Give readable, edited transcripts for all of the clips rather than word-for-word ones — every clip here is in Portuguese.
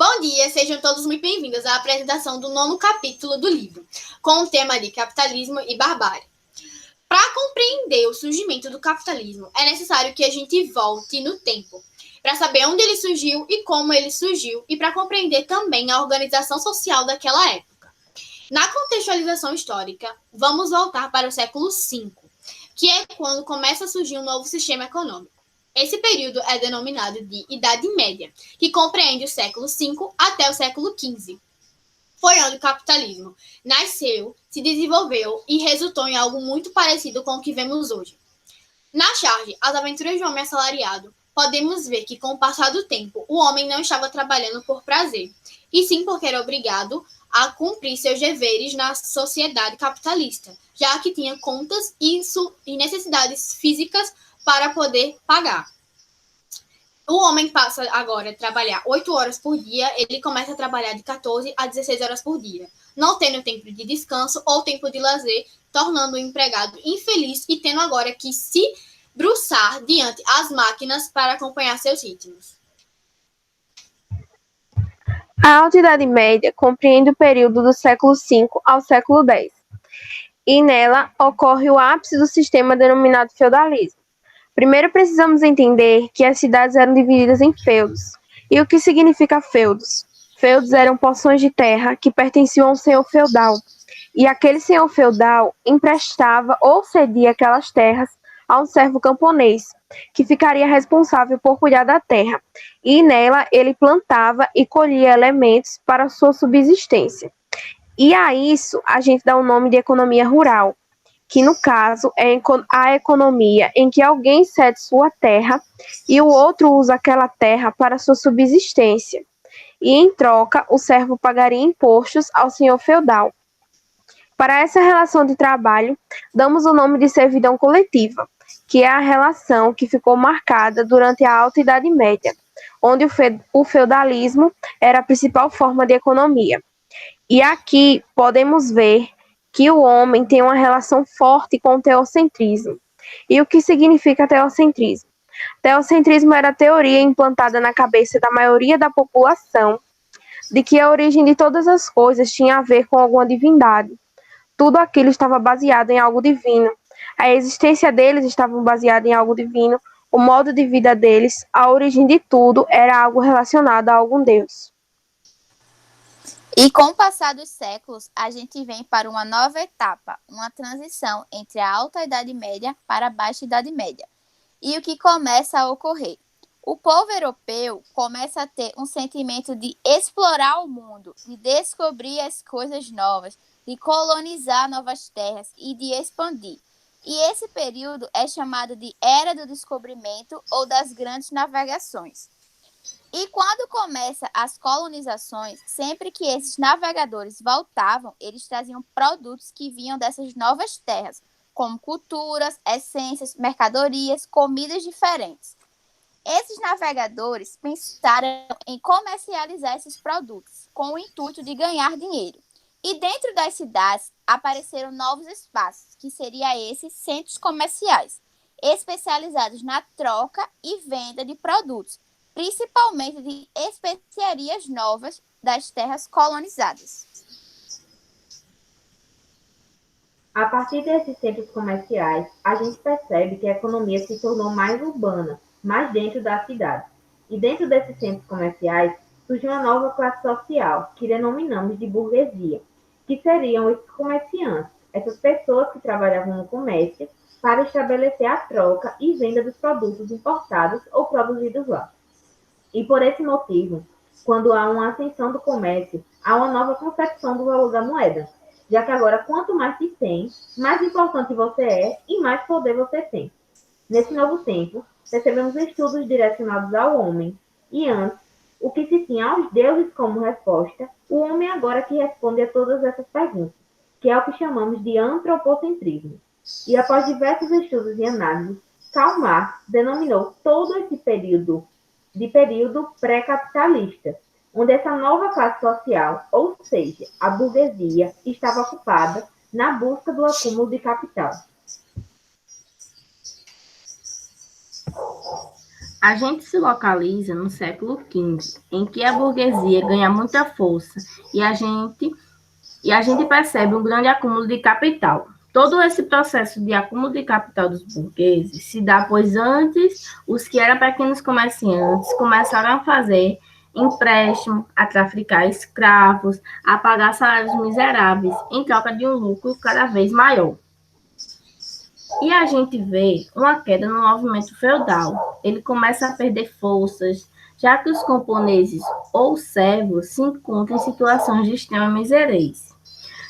Bom dia, sejam todos muito bem-vindos à apresentação do 9º capítulo do livro, com o tema de capitalismo e barbárie. Para compreender o surgimento do capitalismo, é necessário que a gente volte no tempo, para saber onde ele surgiu e como ele surgiu, e para compreender também a organização social daquela época. Na contextualização histórica, vamos voltar para o século V, que é quando começa a surgir um novo sistema econômico. Esse período é denominado de Idade Média, que compreende o século V até o século XV. Foi onde o capitalismo nasceu, se desenvolveu e resultou em algo muito parecido com o que vemos hoje. Na charge As Aventuras de um Homem Assalariado, podemos ver que, com o passar do tempo, o homem não estava trabalhando por prazer, e sim porque era obrigado a cumprir seus deveres na sociedade capitalista, já que tinha contas e necessidades físicas para poder pagar. O homem passa agora a trabalhar 8 horas por dia, ele começa a trabalhar de 14 a 16 horas por dia, não tendo tempo de descanso ou tempo de lazer, tornando o empregado infeliz e tendo agora que se bruçar diante as máquinas para acompanhar seus ritmos. A Alta Idade Média compreende o período do século V ao século X, e nela ocorre o ápice do sistema denominado feudalismo. Primeiro precisamos entender que as cidades eram divididas em feudos. E o que significa feudos? Feudos eram porções de terra que pertenciam a um senhor feudal. E aquele senhor feudal emprestava ou cedia aquelas terras a um servo camponês, que ficaria responsável por cuidar da terra. E nela ele plantava e colhia elementos para sua subsistência. E a isso a gente dá o nome de economia rural, que no caso é a economia em que alguém cede sua terra e o outro usa aquela terra para sua subsistência. E em troca, o servo pagaria impostos ao senhor feudal. Para essa relação de trabalho, damos o nome de servidão coletiva, que é a relação que ficou marcada durante a Alta Idade Média, onde o feudalismo era a principal forma de economia. E aqui podemos ver que o homem tem uma relação forte com o teocentrismo. E o que significa teocentrismo? Teocentrismo era a teoria implantada na cabeça da maioria da população de que a origem de todas as coisas tinha a ver com alguma divindade. Tudo aquilo estava baseado em algo divino. A existência deles estava baseada em algo divino, o modo de vida deles, a origem de tudo era algo relacionado a algum Deus. E com o passar dos séculos, a gente vem para uma nova etapa, uma transição entre a Alta Idade Média para a Baixa Idade Média. E o que começa a ocorrer? O povo europeu começa a ter um sentimento de explorar o mundo, de descobrir as coisas novas, de colonizar novas terras e de expandir. E esse período é chamado de Era do Descobrimento ou das Grandes Navegações. E quando começam as colonizações, sempre que esses navegadores voltavam, eles traziam produtos que vinham dessas novas terras, como culturas, essências, mercadorias, comidas diferentes. Esses navegadores pensaram em comercializar esses produtos, com o intuito de ganhar dinheiro. E dentro das cidades apareceram novos espaços, que seriam esses centros comerciais, especializados na troca e venda de produtos, principalmente de especiarias novas das terras colonizadas. A partir desses centros comerciais, a gente percebe que a economia se tornou mais urbana, mais dentro da cidade. E dentro desses centros comerciais, surgiu uma nova classe social, que denominamos de burguesia, que seriam esses comerciantes, essas pessoas que trabalhavam no comércio para estabelecer a troca e venda dos produtos importados ou produzidos lá. E por esse motivo, quando há uma ascensão do comércio, há uma nova concepção do valor da moeda, já que agora quanto mais se tem, mais importante você é e mais poder você tem. Nesse novo tempo, recebemos estudos direcionados ao homem, e antes, o que se tinha aos deuses como resposta, o homem agora que responde a todas essas perguntas, que é o que chamamos de antropocentrismo. E após diversos estudos e análises, Karl Marx denominou todo esse período de período pré-capitalista, onde essa nova classe social, ou seja, a burguesia, estava ocupada na busca do acúmulo de capital. A gente se localiza no século XV, em que a burguesia ganha muita força e a gente percebe um grande acúmulo de capital. Todo esse processo de acúmulo de capital dos burgueses se dá pois antes os que eram pequenos comerciantes começaram a fazer empréstimo, a traficar escravos, a pagar salários miseráveis em troca de um lucro cada vez maior. E a gente vê uma queda no movimento feudal. Ele começa a perder forças, já que os camponeses ou servos se encontram em situações de extrema miséria,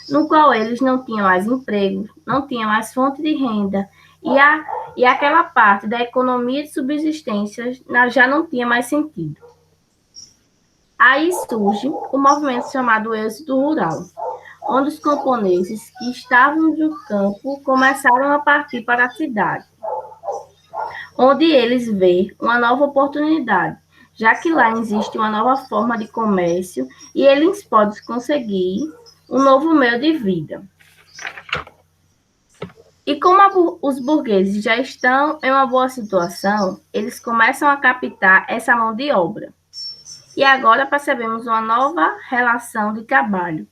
no qual eles não tinham mais emprego, não tinham mais fonte de renda, e aquela parte da economia de subsistência já não tinha mais sentido. Aí surge o movimento chamado êxodo rural, onde os camponeses que estavam no campo começaram a partir para a cidade, onde eles veem uma nova oportunidade, já que lá existe uma nova forma de comércio e eles podem conseguir um novo meio de vida. E como os burgueses já estão em uma boa situação, eles começam a captar essa mão de obra. E agora percebemos uma nova relação de trabalho,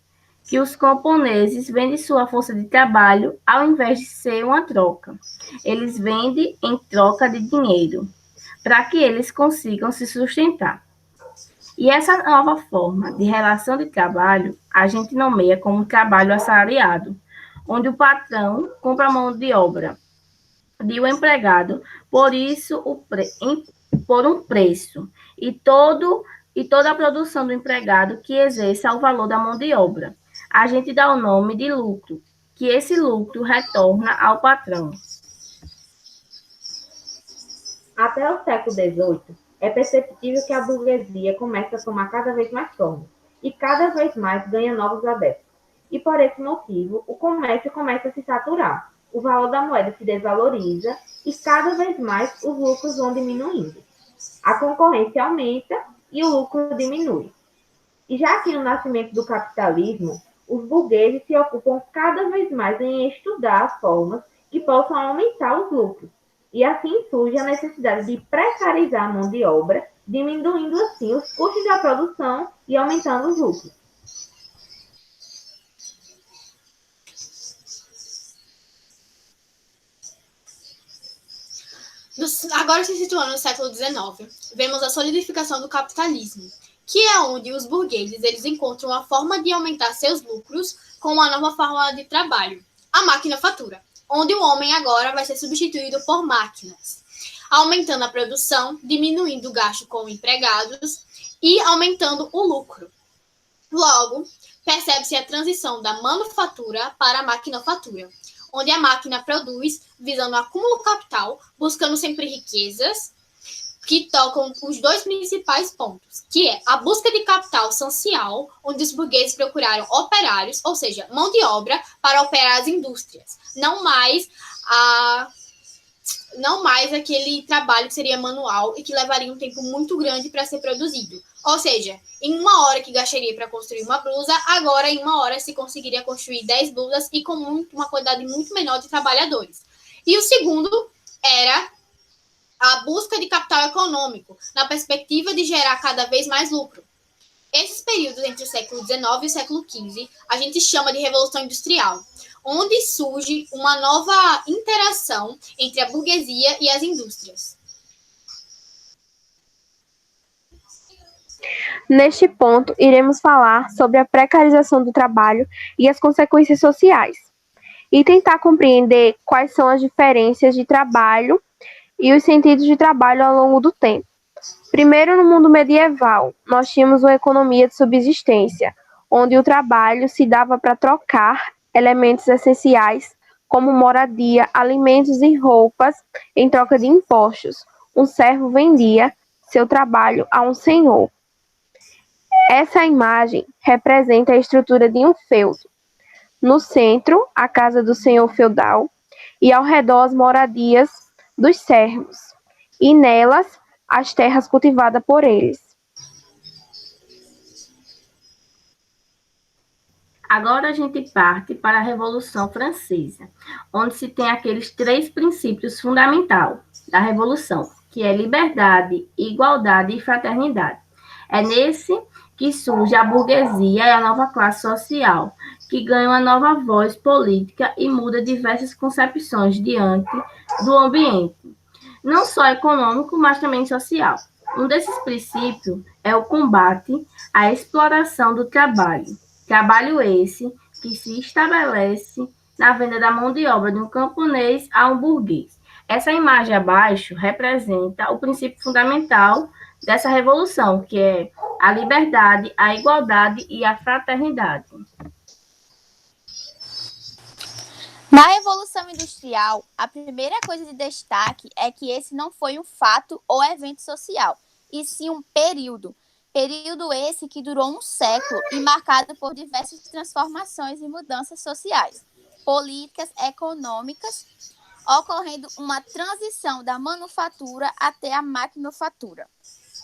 que os camponeses vendem sua força de trabalho ao invés de ser uma troca. Eles vendem em troca de dinheiro, para que eles consigam se sustentar. E essa nova forma de relação de trabalho, a gente nomeia como trabalho assalariado, onde o patrão compra a mão de obra de um empregado, por um preço, e toda a produção do empregado que exerça o valor da mão de obra. A gente dá o nome de lucro, que esse lucro retorna ao patrão. Até o século XVIII, é perceptível que a burguesia começa a tomar cada vez mais forma e cada vez mais ganha novos adeptos. E por esse motivo, o comércio começa a se saturar, o valor da moeda se desvaloriza e cada vez mais os lucros vão diminuindo. A concorrência aumenta e o lucro diminui. E já que no nascimento do capitalismo, os burgueses se ocupam cada vez mais em estudar as formas que possam aumentar os lucros. E assim surge a necessidade de precarizar a mão de obra, diminuindo assim os custos da produção e aumentando os lucros. Agora se situando no século XIX, vemos a solidificação do capitalismo, que é onde os burgueses eles encontram uma forma de aumentar seus lucros com uma nova forma de trabalho, a maquinofatura, onde o homem agora vai ser substituído por máquinas, aumentando a produção, diminuindo o gasto com empregados e aumentando o lucro. Logo, percebe-se a transição da manufatura para a maquinofatura, onde a máquina produz visando o acúmulo capital, buscando sempre riquezas, que tocam os dois principais pontos, que é a busca de capital social, onde os burgueses procuraram operários, ou seja, mão de obra, para operar as indústrias, não mais aquele trabalho que seria manual e que levaria um tempo muito grande para ser produzido. Ou seja, em uma hora que gastaria para construir uma blusa, agora em uma hora se conseguiria construir 10 blusas e com uma quantidade muito menor de trabalhadores. E o segundo era a busca de capital econômico, na perspectiva de gerar cada vez mais lucro. Esses períodos entre o século XIX e o século XV, a gente chama de Revolução Industrial, onde surge uma nova interação entre a burguesia e as indústrias. Neste ponto, iremos falar sobre a precarização do trabalho e as consequências sociais, e tentar compreender quais são as diferenças de trabalho e os sentidos de trabalho ao longo do tempo. Primeiro, no mundo medieval, nós tínhamos uma economia de subsistência, onde o trabalho se dava para trocar elementos essenciais, como moradia, alimentos e roupas, em troca de impostos. Um servo vendia seu trabalho a um senhor. Essa imagem representa a estrutura de um feudo. No centro, a casa do senhor feudal, e ao redor as moradias dos servos, e nelas as terras cultivadas por eles. Agora a gente parte para a Revolução Francesa, onde se tem aqueles 3 princípios fundamentais da Revolução, que é liberdade, igualdade e fraternidade. É nesse que surge a burguesia e a nova classe social, que ganha uma nova voz política e muda diversas concepções diante do ambiente, não só econômico, mas também social. Um desses princípios é o combate à exploração do trabalho. Trabalho esse que se estabelece na venda da mão de obra de um camponês a um burguês. Essa imagem abaixo representa o princípio fundamental dessa revolução, que é a liberdade, a igualdade e a fraternidade. Na Revolução Industrial, a primeira coisa de destaque é que esse não foi um fato ou evento social, e sim um período. Período esse que durou um século e marcado por diversas transformações e mudanças sociais, políticas, econômicas, ocorrendo uma transição da manufatura até a maquinofatura.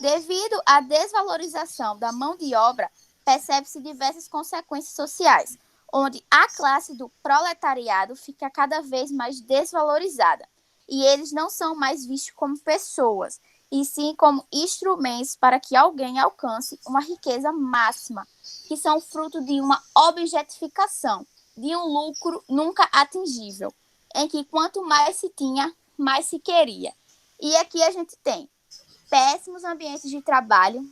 Devido à desvalorização da mão de obra, percebe-se diversas consequências sociais, onde a classe do proletariado fica cada vez mais desvalorizada, e eles não são mais vistos como pessoas, e sim como instrumentos para que alguém alcance uma riqueza máxima, que são fruto de uma objetificação, de um lucro nunca atingível, em que quanto mais se tinha, mais se queria. E aqui a gente tem péssimos ambientes de trabalho,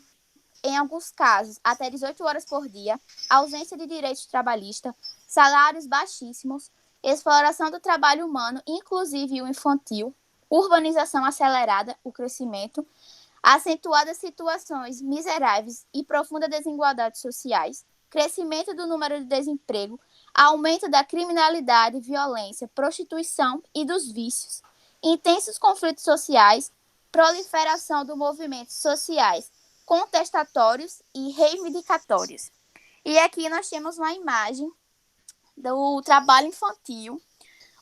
em alguns casos até 18 horas por dia, ausência de direitos trabalhistas, salários baixíssimos, exploração do trabalho humano, inclusive o infantil, urbanização acelerada, o crescimento, acentuadas situações miseráveis e profunda desigualdades sociais, crescimento do número de desemprego, aumento da criminalidade, violência, prostituição e dos vícios, intensos conflitos sociais, proliferação de movimentos sociais contestatórios e reivindicatórios. E aqui nós temos uma imagem do trabalho infantil,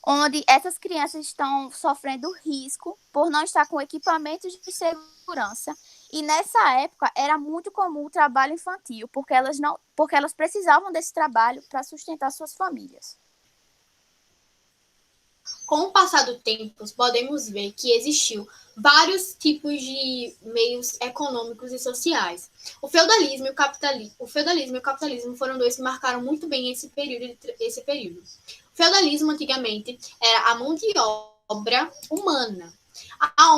onde essas crianças estão sofrendo risco por não estar com equipamentos de segurança. E nessa época era muito comum o trabalho infantil, porque elas precisavam desse trabalho para sustentar suas famílias. Com o passar do tempo, podemos ver que existiu vários tipos de meios econômicos e sociais. O feudalismo e o capitalismo foram dois que marcaram muito bem esse período. O feudalismo, antigamente, era a mão de obra humana,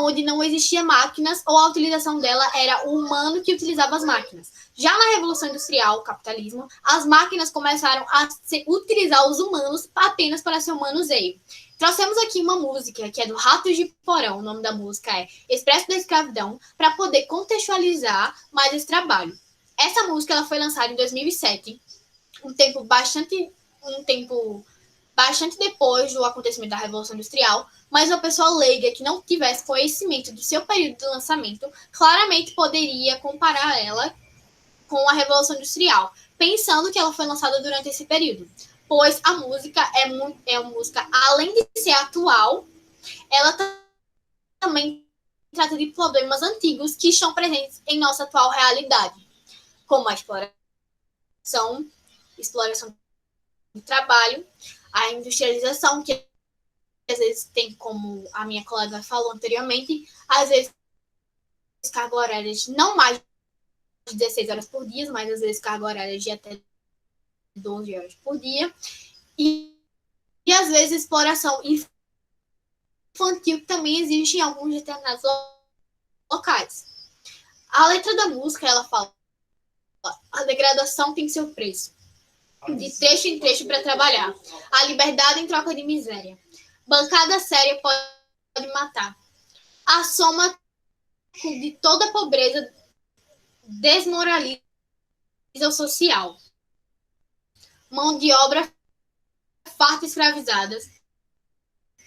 onde não existia máquinas ou a utilização dela era o humano que utilizava as máquinas. Já na Revolução Industrial, o capitalismo, as máquinas começaram a utilizar os humanos apenas para seu manuseio. Trouxemos aqui uma música que é do Ratos de Porão, o nome da música é Expresso da Escravidão, para poder contextualizar mais esse trabalho. Essa música ela foi lançada em 2007, um tempo bastante depois do acontecimento da Revolução Industrial, mas uma pessoa leiga que não tivesse conhecimento do seu período de lançamento, claramente poderia comparar ela com a Revolução Industrial, pensando que ela foi lançada durante esse período. Pois a música é uma música, além de ser atual, ela também trata de problemas antigos que estão presentes em nossa atual realidade, como a exploração do trabalho, a industrialização, que às vezes tem, como a minha colega falou anteriormente, às vezes carga horária de não mais de 16 horas por dia, mas às vezes carga horária de até 12 horas por dia, e às vezes exploração infantil, que também existe em alguns determinados locais. A letra da música, ela fala: a degradação tem seu preço, de trecho em trecho para trabalhar, a liberdade em troca de miséria, bancada séria pode matar, a soma de toda a pobreza desmoraliza o social, mão de obra farta escravizadas,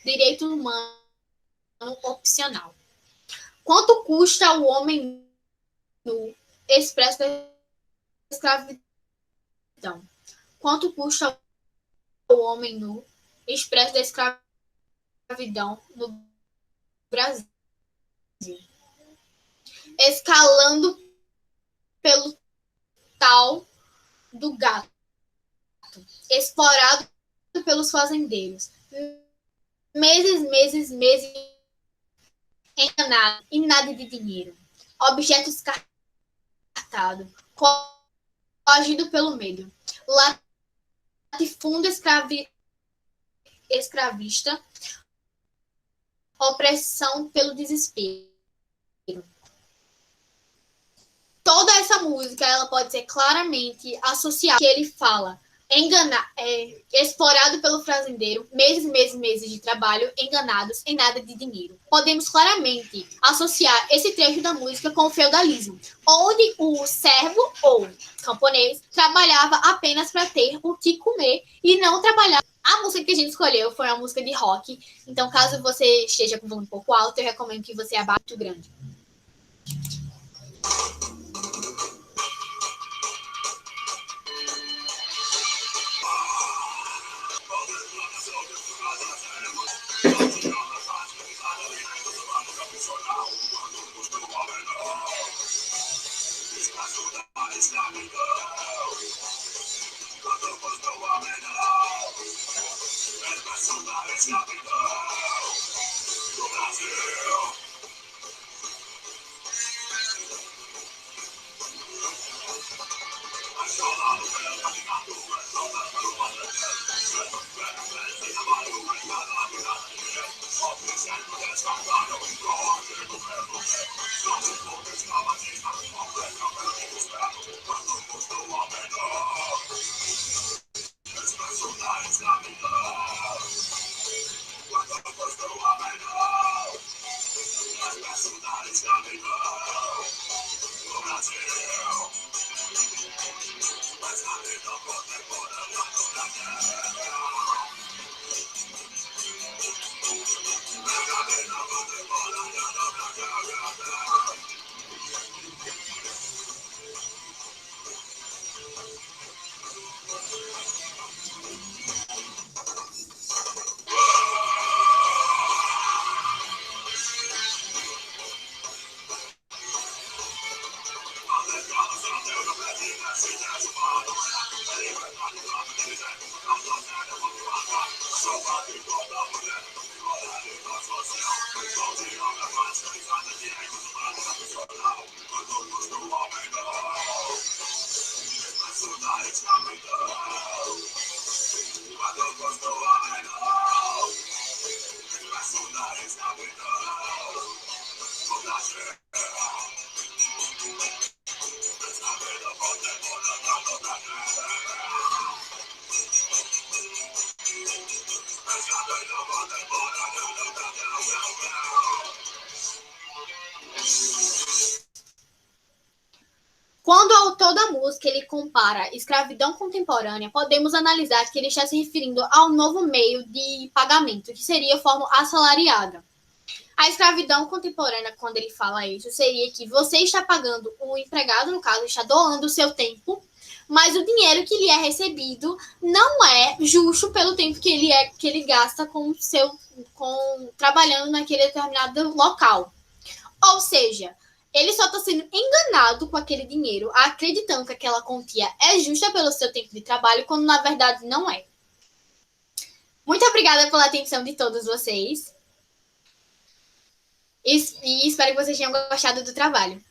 direito humano opcional. Quanto custa o homem nu expresso da escravidão? Quanto custa o homem nu expresso da escravidão no Brasil? Escalando pelo tal do gato, explorado pelos fazendeiros. Meses enganado e nada de dinheiro. Objeto descartado, coagido pelo medo. Latifúndio escravista, opressão pelo desespero. Toda essa música ela pode ser claramente associada que ele fala explorado pelo fazendeiro, meses de trabalho, enganados em nada de dinheiro. Podemos claramente associar esse trecho da música com o feudalismo, onde o servo ou camponês trabalhava apenas para ter o que comer e não trabalhava. A música que a gente escolheu foi uma música de rock, então caso você esteja com o volume um pouco alto, eu recomendo que você abaixe muito grande. Quando o autor da música ele compara a escravidão contemporânea, podemos analisar que ele está se referindo ao novo meio de pagamento, que seria a forma assalariada. A escravidão contemporânea, quando ele fala isso, seria que você está pagando o empregado, no caso, está doando o seu tempo, mas o dinheiro que lhe é recebido não é justo pelo tempo que ele gasta trabalhando naquele determinado local. Ou seja, ele só está sendo enganado com aquele dinheiro, acreditando que aquela quantia é justa pelo seu tempo de trabalho, quando na verdade não é. Muito obrigada pela atenção de todos vocês. E espero que vocês tenham gostado do trabalho.